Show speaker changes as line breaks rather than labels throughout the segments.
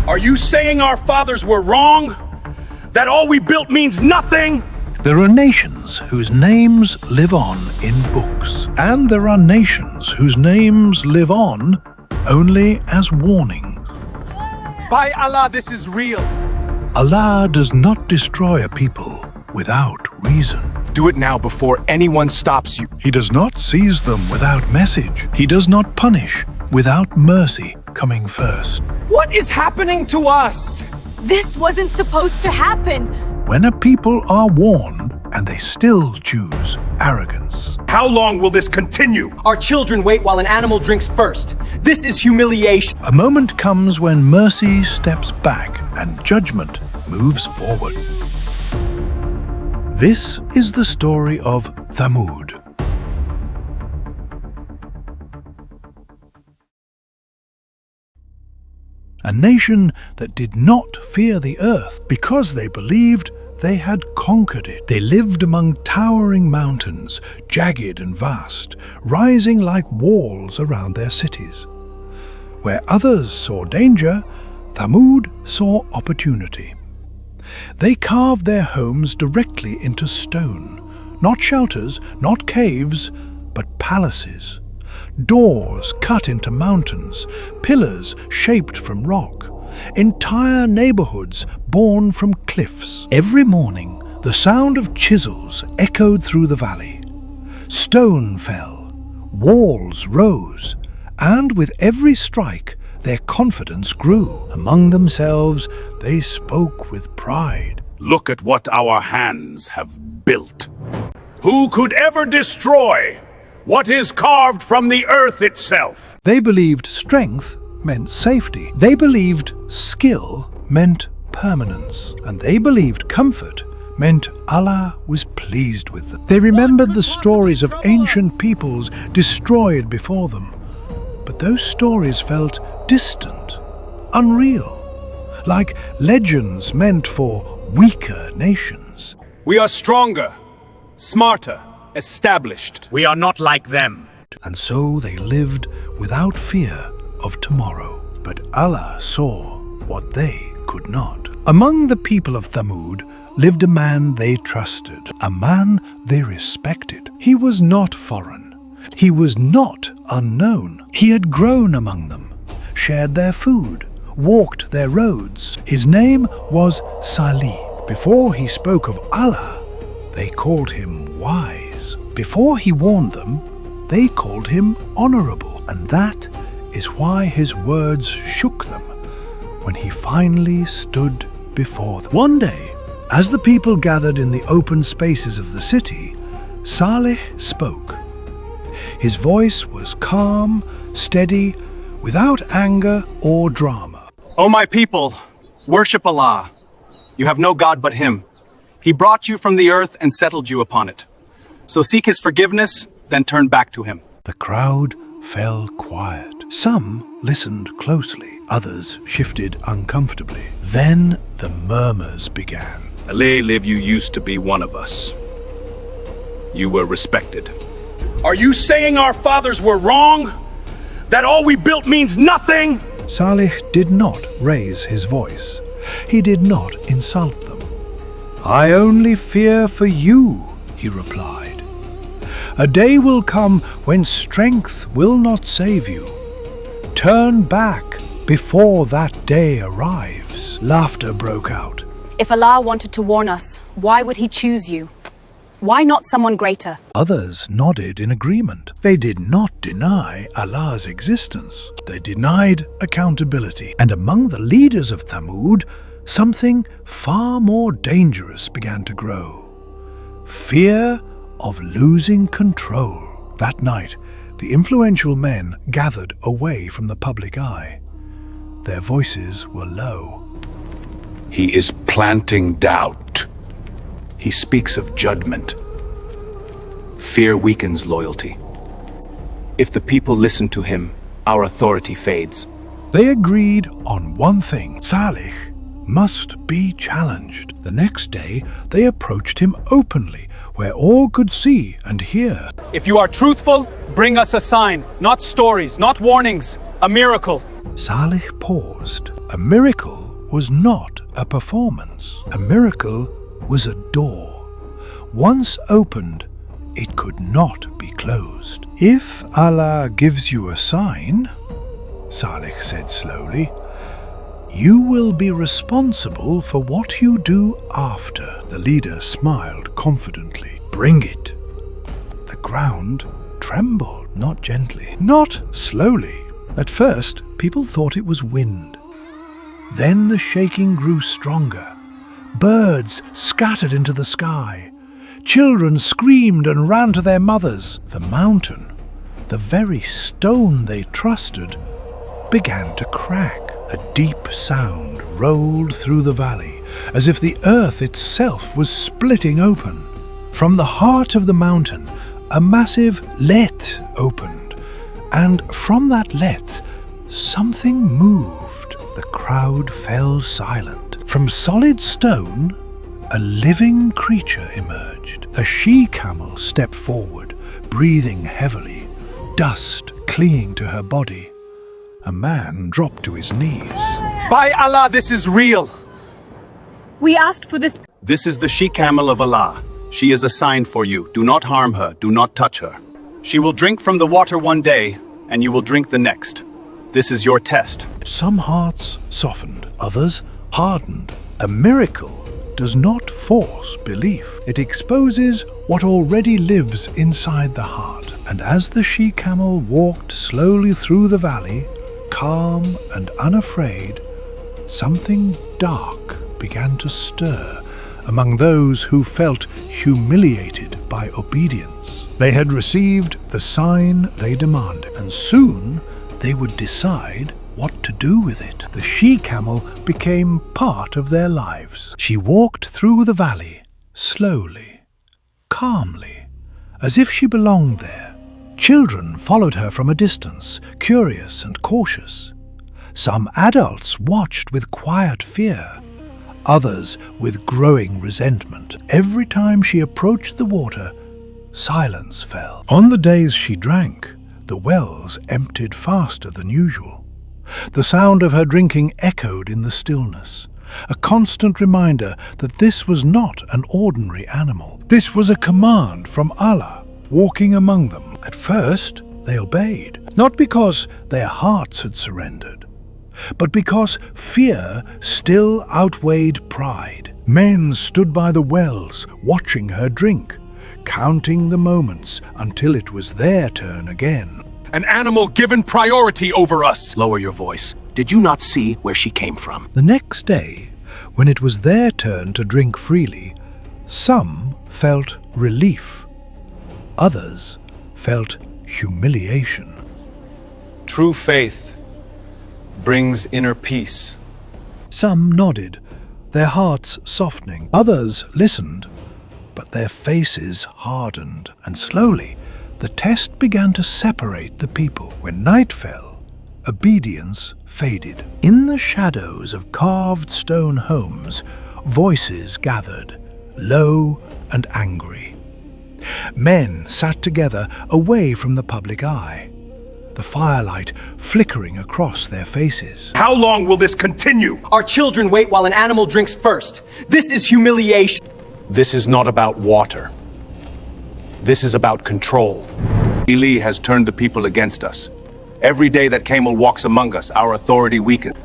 Are you saying our fathers were wrong? That all we built means nothing?
There are nations whose names live on in books, and there are nations whose names live on only as warnings.
By Allah, this is real.
Allah does not destroy a people without reason.
Do it now before anyone stops you.
He does not seize them without message. He does not punish without mercy coming first.
What is happening to us?
This wasn't supposed to happen.
When a people are warned and they still choose arrogance.
How long will this continue?
Our children wait while an animal drinks first. This is humiliation.
A moment comes when mercy steps back and judgment moves forward. This is the story of Thamud. A nation that did not fear the earth because they believed they had conquered it. They lived among towering mountains, jagged and vast, rising like walls around their cities. Where others saw danger, Thamud saw opportunity. They carved their homes directly into stone, not shelters, not caves, but palaces. Doors cut into mountains, pillars shaped from rock, entire neighborhoods born from cliffs. Every morning, the sound of chisels echoed through the valley. Stone fell, walls rose, and with every strike, their confidence grew. Among themselves, they spoke with pride.
Look at what our hands have built. Who could ever destroy what is carved from the earth itself?
They believed strength meant safety. They believed skill meant permanence. And they believed comfort meant Allah was pleased with them. They remembered the stories of ancient peoples destroyed before them. But those stories felt distant, unreal, like legends meant for weaker nations.
We are stronger, smarter, established. We are not like them.
And so they lived without fear of tomorrow. But Allah saw what they could not. Among the people of Thamud lived a man they trusted, a man they respected. He was not foreign. He was not unknown. He had grown among them, shared their food, walked their roads. His name was Ṣāliḥ. Before he spoke of Allah, they called him wise. Before he warned them, they called him honorable. And that is why his words shook them when he finally stood before them. One day, as the people gathered in the open spaces of the city, Ṣāliḥ spoke. His voice was calm, steady, without anger or drama.
O my people, worship Allah. You have no God but Him. He brought you from the earth and settled you upon it. So seek His forgiveness, then turn back to Him.
The crowd fell quiet. Some listened closely, others shifted uncomfortably. Then the murmurs began.
Ṣāliḥ, you used to be one of us. You were respected. Are you saying our fathers were wrong? That all we built means nothing?
Ṣāliḥ did not raise his voice. He did not insult them. I only fear for you, he replied. A day will come when strength will not save you. Turn back before that day arrives. Laughter broke out.
If Allah wanted to warn us, why would He choose you? Why not someone greater?
Others nodded in agreement. They did not deny Allah's existence. They denied accountability. And among the leaders of Thamud, something far more dangerous began to grow. Fear of losing control. That night, the influential men gathered away from the public eye. Their voices were low.
He is planting doubt. He speaks of judgment. Fear weakens loyalty. If the people listen to him, our authority fades.
They agreed on one thing. Ṣāliḥ must be challenged. The next day, they approached him openly, where all could see and hear.
If you are truthful, bring us a sign, not stories, not warnings, a miracle.
Ṣāliḥ paused. A miracle was not a performance. A miracle was a door. Once opened, it could not be closed. If Allah gives you a sign, Ṣāliḥ said slowly, you will be responsible for what you do after. The leader smiled confidently. Bring it. The ground trembled, not gently, not slowly. At first, people thought it was wind. Then the shaking grew stronger. Birds scattered into the sky. Children screamed and ran to their mothers. The mountain, the very stone they trusted, began to crack. A deep sound rolled through the valley, as if the earth itself was splitting open. From the heart of the mountain, a massive let opened, and from that let, something moved. The crowd fell silent. From solid stone, a living creature emerged. A she-camel stepped forward, breathing heavily, dust clinging to her body. A man dropped to his knees.
By Allah, this is real!
We asked for this.
This is the she-camel of Allah. She is a sign for you. Do not harm her. Do not touch her. She will drink from the water one day, and you will drink the next. This is your test.
Some hearts softened, others hardened. A miracle does not force belief. It exposes what already lives inside the heart. And as the she-camel walked slowly through the valley, calm and unafraid, something dark began to stir among those who felt humiliated by obedience. They had received the sign they demanded, and soon they would decide what to do with it. The she-camel became part of their lives. She walked through the valley, slowly, calmly, as if she belonged there. Children followed her from a distance, curious and cautious. Some adults watched with quiet fear, others with growing resentment. Every time she approached the water, silence fell. On the days she drank, the wells emptied faster than usual. The sound of her drinking echoed in the stillness, a constant reminder that this was not an ordinary animal. This was a command from Allah, walking among them. At first, they obeyed, not because their hearts had surrendered, but because fear still outweighed pride. Men stood by the wells, watching her drink, counting the moments until it was their turn again.
An animal given priority over us. Lower your voice. Did you not see where she came from?
The next day, when it was their turn to drink freely, some felt relief. Others felt humiliation.
True faith brings inner peace.
Some nodded, their hearts softening. Others listened, but their faces hardened, and slowly the test began to separate the people. When night fell, obedience faded. In the shadows of carved stone homes, voices gathered, low and angry. Men sat together away from the public eye, the firelight flickering across their faces.
How long will this continue?
Our children wait while an animal drinks first. This is humiliation.
This is not about water. This is about control. Eli has turned the people against us. Every day that camel walks among us, our authority weakens.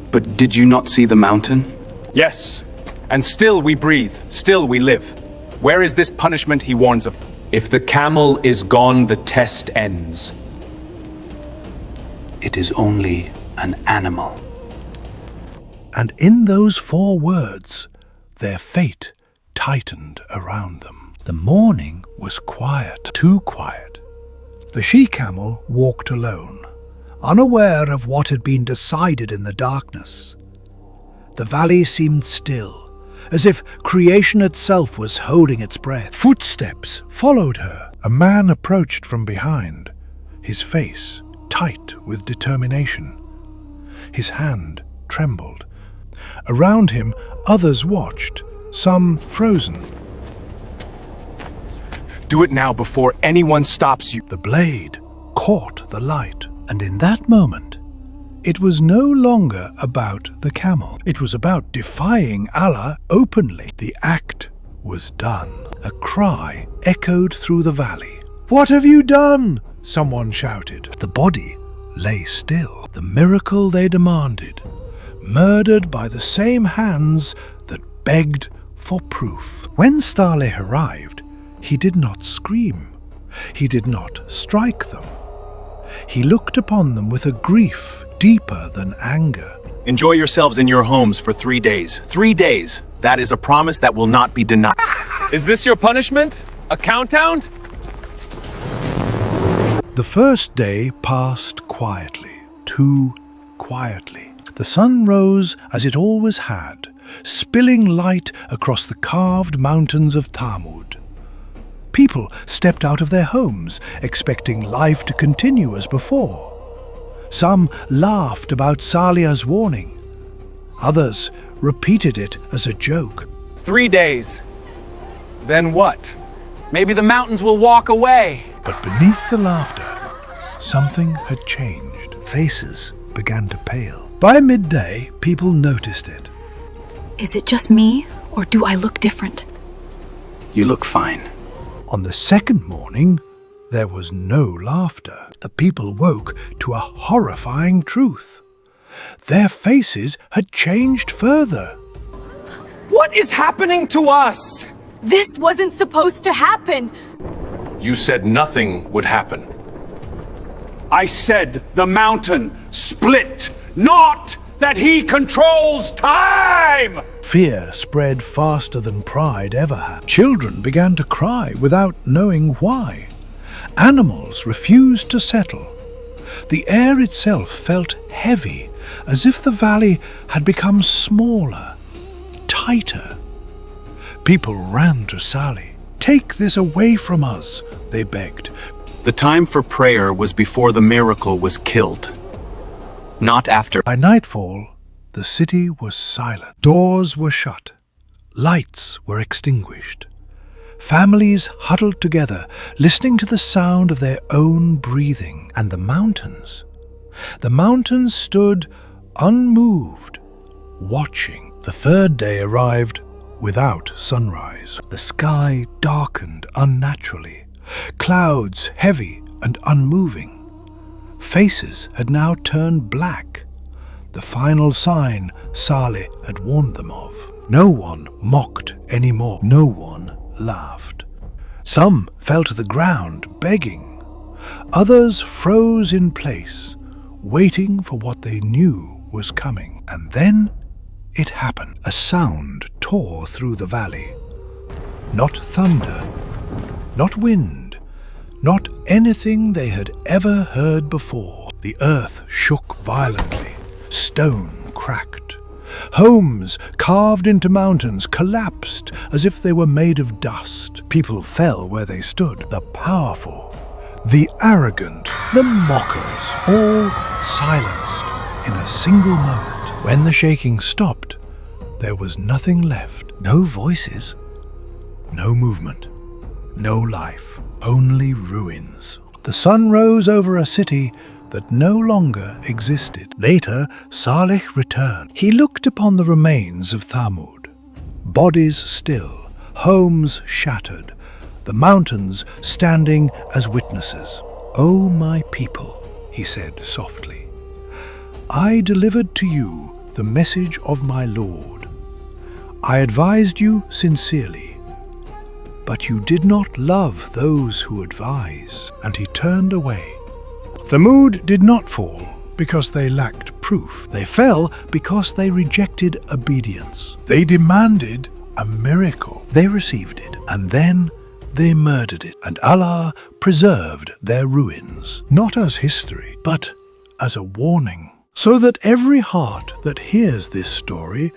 But did you not see the mountain?
Yes, and still we breathe, still we live. Where is this punishment he warns of?
If the camel is gone, the test ends.
It is only an animal.
And in those 4 words, their fate tightened around them. The morning was quiet, too quiet. The she-camel walked alone, unaware of what had been decided in the darkness. The valley seemed still, as if creation itself was holding its breath. Footsteps followed her. A man approached from behind, his face tight with determination. His hand trembled. Around him, others watched, some frozen.
Do it now before anyone stops you.
The blade caught the light, and in that moment, it was no longer about the camel. It was about defying Allah openly. The act was done. A cry echoed through the valley. "What have you done?" someone shouted. The body lay still. The miracle they demanded, murdered by the same hands that begged for proof. When Ṣāliḥ arrived, he did not scream. He did not strike them. He looked upon them with a grief deeper than anger.
Enjoy yourselves in your homes for 3 days. 3 days. That is a promise that will not be denied.
Is this your punishment? A countdown?
The first day passed quietly, too quietly. The sun rose as it always had, spilling light across the carved mountains of Thamud. People stepped out of their homes, expecting life to continue as before. Some laughed about Ṣāliḥ's warning. Others repeated it as a joke.
3 days. Then what? Maybe the mountains will walk away.
But beneath the laughter, something had changed. Faces began to pale. By midday, people noticed it.
Is it just me, or do I look different?
You look fine.
On the second morning, there was no laughter. The people woke to a horrifying truth. Their faces had changed further.
What is happening to us?
This wasn't supposed to happen!
You said nothing would happen.
I said the mountain split, not that he controls time!
Fear spread faster than pride ever had. Children began to cry without knowing why. Animals refused to settle. The air itself felt heavy, as if the valley had become smaller, tighter. People ran to Ṣāliḥ. "Take this away from us," they begged.
The time for prayer was before the miracle was killed, not after.
By nightfall, the city was silent. Doors were shut. Lights were extinguished. Families huddled together, listening to the sound of their own breathing. And the mountains stood unmoved, watching. The third day arrived without sunrise. The sky darkened unnaturally, clouds heavy and unmoving. Faces had now turned black, the final sign Ṣāliḥ had warned them of. No one mocked anymore. No one laughed. Some fell to the ground, begging. Others froze in place, waiting for what they knew was coming. And then it happened. A sound tore through the valley. Not thunder, not wind, not anything they had ever heard before. The earth shook violently. Stone cracked. Homes carved into mountains collapsed as if they were made of dust. People fell where they stood. The powerful, the arrogant, the mockers, all silenced in a single moment. When the shaking stopped, there was nothing left. No voices, no movement, no life, only ruins. The sun rose over a city that no longer existed. Later, Ṣāliḥ returned. He looked upon the remains of Thamud, bodies still, homes shattered, the mountains standing as witnesses. "O my people," he said softly, "I delivered to you the message of my Lord. I advised you sincerely, but you did not love those who advise." And he turned away. Thamud did not fall because they lacked proof. They fell because they rejected obedience. They demanded a miracle. They received it, and then they murdered it. And Allah preserved their ruins, not as history, but as a warning, so that every heart that hears this story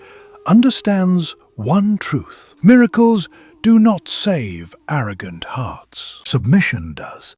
understands one truth. Miracles do not save arrogant hearts. Submission does.